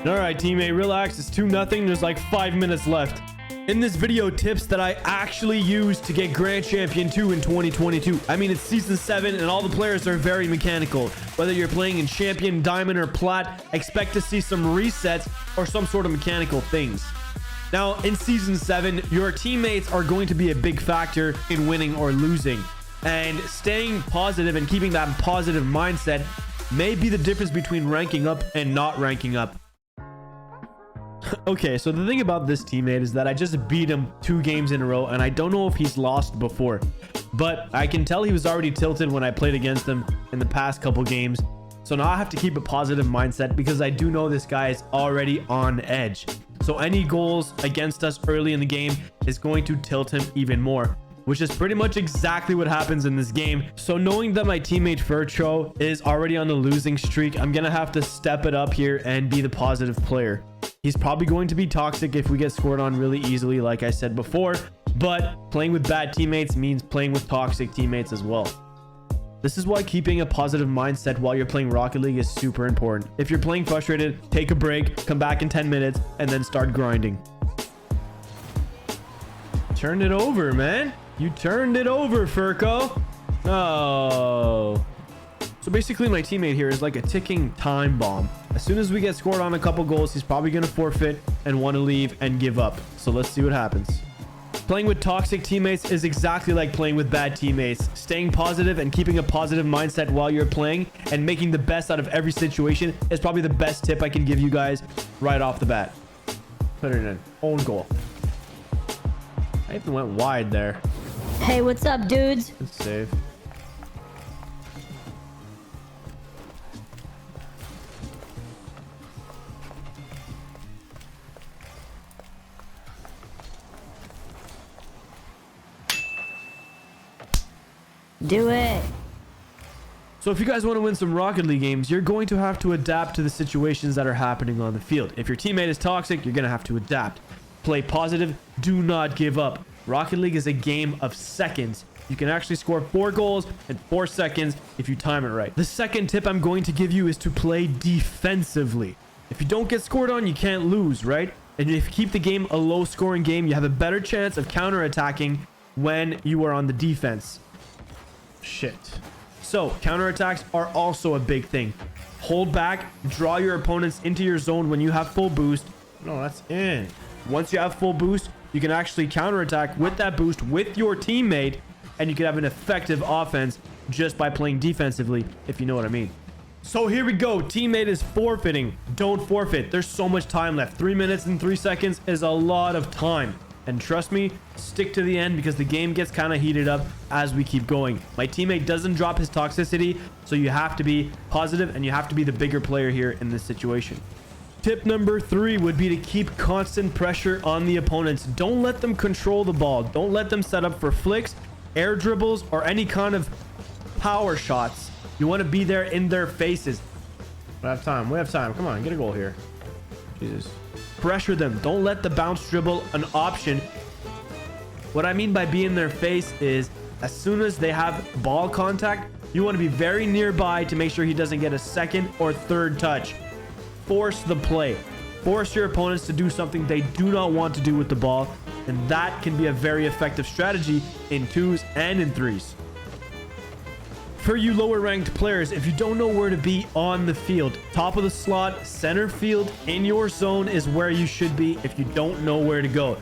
All right, teammate, relax. It's 2-0. There's like 5 minutes left. In this video, tips that I actually used to get Grand Champion 2 in 2022. I mean, it's Season 7 and all the players are very mechanical. Whether you're playing in Champion, Diamond, or Plat, expect to see some resets or some sort of mechanical things. Now, in Season 7, your teammates are going to be a big factor in winning or losing. And staying positive and keeping that positive mindset may be the difference between ranking up and not ranking up. Okay, so the thing about this teammate is that I just beat him 2 games in a row, and I don't know if he's lost before, but I can tell he was already tilted when I played against him in the past couple games. So now I have to keep a positive mindset because I do know this guy is already on edge. So any goals against us early in the game is going to tilt him even more, which is pretty much exactly what happens in this game. So knowing that my teammate Furcho is already on the losing streak, I'm gonna have to step it up here and be the positive player. He's probably going to be toxic if we get scored on really easily, like I said before, but playing with bad teammates means playing with toxic teammates as well. This is why keeping a positive mindset while you're playing Rocket League is super important. If you're playing frustrated, take a break, come back in 10 minutes, and then start grinding. Turn it over, man. You turned it over, Furco. Oh. So basically my teammate here is like a ticking time bomb. As soon as we get scored on a couple goals, he's probably going to forfeit and want to leave and give up. So let's see what happens. Playing with toxic teammates is exactly like playing with bad teammates. Staying positive and keeping a positive mindset while you're playing and making the best out of every situation is probably the best tip I can give you guys right off the bat. Put it in. Own goal. I even went wide there. Hey, what's up, dudes? Good save. Do it. So if you guys want to win some Rocket League games, you're going to have to adapt to the situations that are happening on the field. If your teammate is toxic, you're going to have to adapt. Play positive. Do not give up. Rocket League is a game of seconds. You can actually score 4 goals in 4 seconds if you time it right. The second tip I'm going to give you is to play defensively. If you don't get scored on, you can't lose, right? And if you keep the game a low scoring game, you have a better chance of counterattacking when you are on the defense. Shit. So counterattacks are also a big thing. Hold back, draw your opponents into your zone when you have full boost. No, that's in. Once you have full boost, you can actually counterattack with that boost with your teammate, and you can have an effective offense just by playing defensively, if you know what I mean. So here we go. Teammate is forfeiting. Don't forfeit. There's so much time left. 3 minutes and 3 seconds is a lot of time. And trust me, stick to the end because the game gets kind of heated up as we keep going. My teammate doesn't drop his toxicity, so you have to be positive and you have to be the bigger player here in this situation. Tip number 3 would be to keep constant pressure on the opponents. Don't let them control the ball. Don't let them set up for flicks, air dribbles, or any kind of power shots. You want to be there in their faces. We have time. We have time. Come on, get a goal here. Jesus. Pressure them. Don't let the bounce dribble an option. What I mean by be in their face is as soon as they have ball contact, you want to be very nearby to make sure he doesn't get a second or third touch. Force the play. Force your opponents to do something they do not want to do with the ball, and that can be a very effective strategy in 2s and in 3s. For you lower ranked players, if you don't know where to be on the field, top of the slot, center field, in your zone is where you should be if you don't know where to go.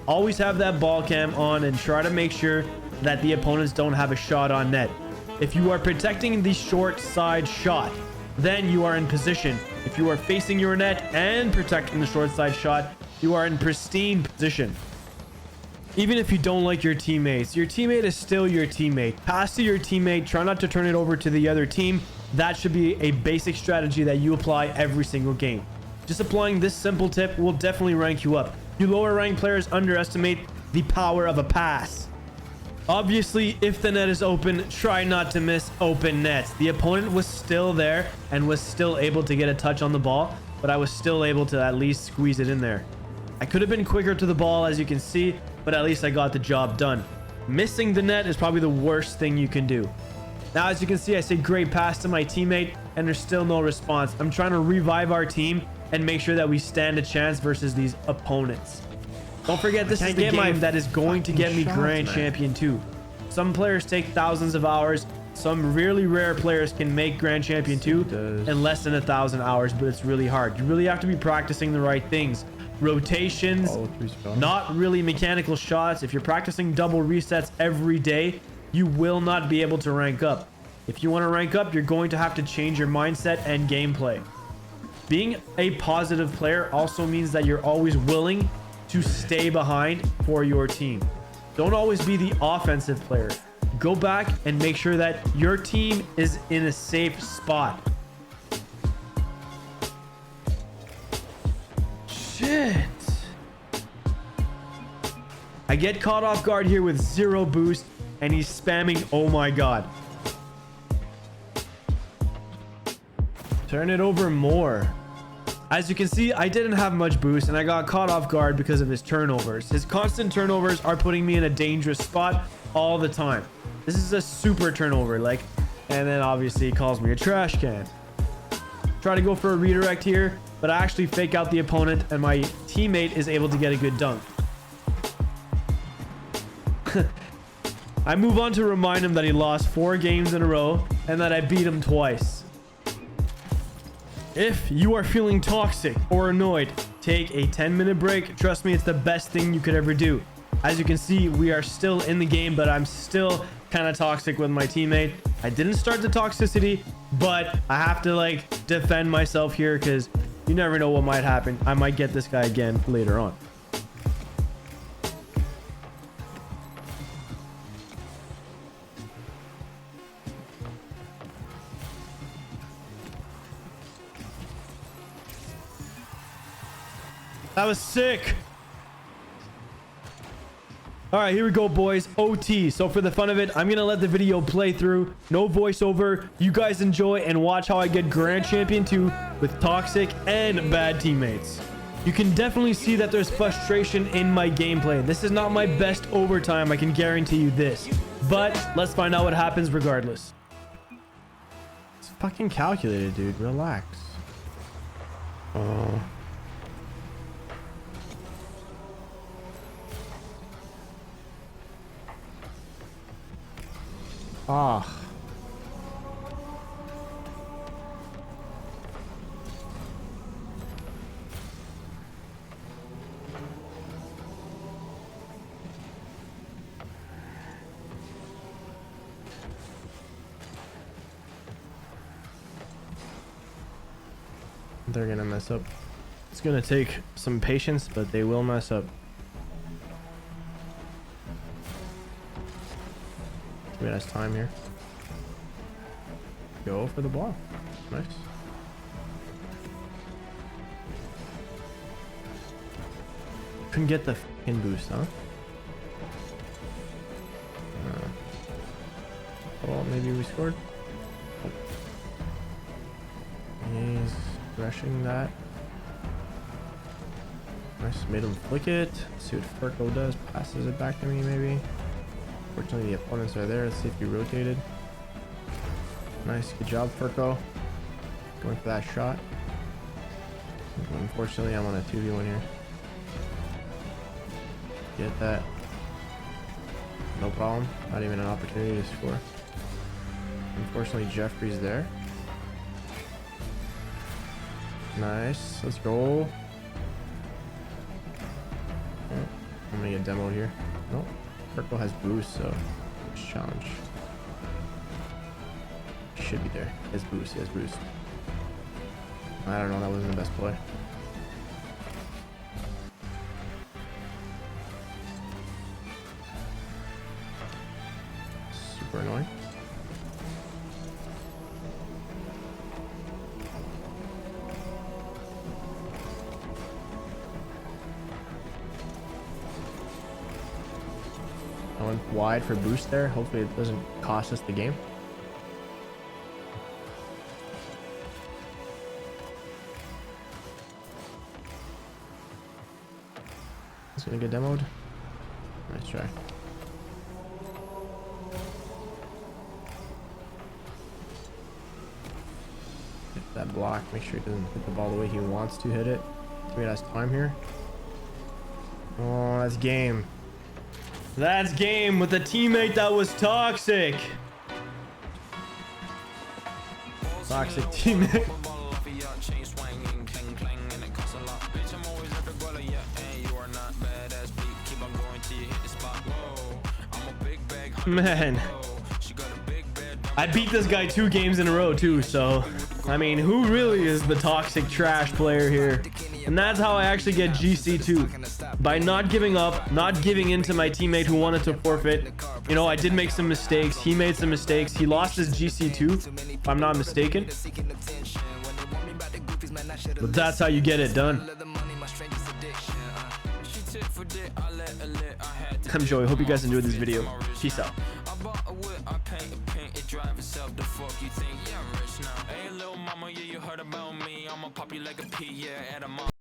Always have that ball cam on and try to make sure that the opponents don't have a shot on net. If you are protecting the short side shot, then you are in position. If you are facing your net and protecting the short side shot, you are in pristine position. Even if you don't like your teammates, your teammate is still your teammate. Pass to your teammate. Try not to turn it over to the other team. That should be a basic strategy that you apply every single game. Just applying this simple tip will definitely rank you up. You lower ranked players underestimate the power of a pass. Obviously, if the net is open, try not to miss open nets. The opponent was still there and was still able to get a touch on the ball, but I was still able to at least squeeze it in there. I could have been quicker to the ball, as you can see, but at least I got the job done. Missing the net is probably the worst thing you can do. Now, as you can see, I say great pass to my teammate, and there's still no response. I'm trying to revive our team and make sure that we stand a chance versus these opponents. Don't forget, this is the game that is going to get me Grand Champion 2. Some players take thousands of hours. Some really rare players can make Grand Champion 2 in less than 1,000 hours, but it's really hard. You really have to be practicing the right things. Rotations, not really mechanical shots. If you're practicing double resets every day, you will not be able to rank up. If you want to rank up, you're going to have to change your mindset and gameplay. Being a positive player also means that you're always willing to stay behind for your team. Don't always be the offensive player. Go back and make sure that your team is in a safe spot. Shit. I get caught off guard here with 0 boost, and he's spamming. Oh my god. Turn it over more. As you can see, I didn't have much boost, and I got caught off guard because of his turnovers. His constant turnovers are putting me in a dangerous spot all the time. This is a super turnover, like, and then obviously he calls me a trash can. Try to go for a redirect here, but I actually fake out the opponent, and my teammate is able to get a good dunk. I move on to remind him that he lost 4 games in a row and that I beat him twice. If you are feeling toxic or annoyed, take a 10-minute break. Trust me, it's the best thing you could ever do. As you can see, we are still in the game, but I'm still kind of toxic with my teammate. I didn't start the toxicity, but I have to like defend myself here because you never know what might happen. I might get this guy again later on. That was sick. All right, here we go, boys. OT. So for the fun of it, I'm going to let the video play through. No voiceover. You guys enjoy and watch how I get Grand Champion 2 with toxic and bad teammates. You can definitely see that there's frustration in my gameplay. This is not my best overtime. I can guarantee you this. But let's find out what happens regardless. It's fucking calculated, dude. Relax. Oh. Ah. They're gonna mess up. It's gonna take some patience, but they will mess up. We has time here. Go for the ball. Nice. Couldn't get the f***ing boost, huh? Well, maybe we scored. He's rushing that. Nice, made him flick it. Let's see what Furco does. Passes it back to me, maybe. Fortunately, the opponents are there. Let's see if he rotated. Nice, good job, Furco. Going for that shot. Unfortunately, I'm on a 2v1 here. Get that. No problem. Not even an opportunity to score. Unfortunately, Jeffrey's there. Nice. Let's go. Oh, I'm gonna get demoed here. Nope. Purple has boost, so challenge. Should be there. He has boost. He has boost. I don't know. That wasn't the best play. Super annoying. I went wide for boost there. Hopefully it doesn't cost us the game. It's gonna get demoed. Nice try. that block. Make sure he doesn't hit the ball the way he wants to hit it. So he has time here. Oh, that's game. That's game with a teammate that was toxic. Toxic teammate. Man, I beat this guy 2 games in a row too, so I mean, who really is the toxic trash player here? And that's how I actually get GC2, by not giving up, not giving in to my teammate who wanted to forfeit. You know, I did make some mistakes, he made some mistakes, he lost his GC2 if I'm not mistaken, but that's how you get it done. I'm Joey. Hope you guys enjoyed this video. Peace out.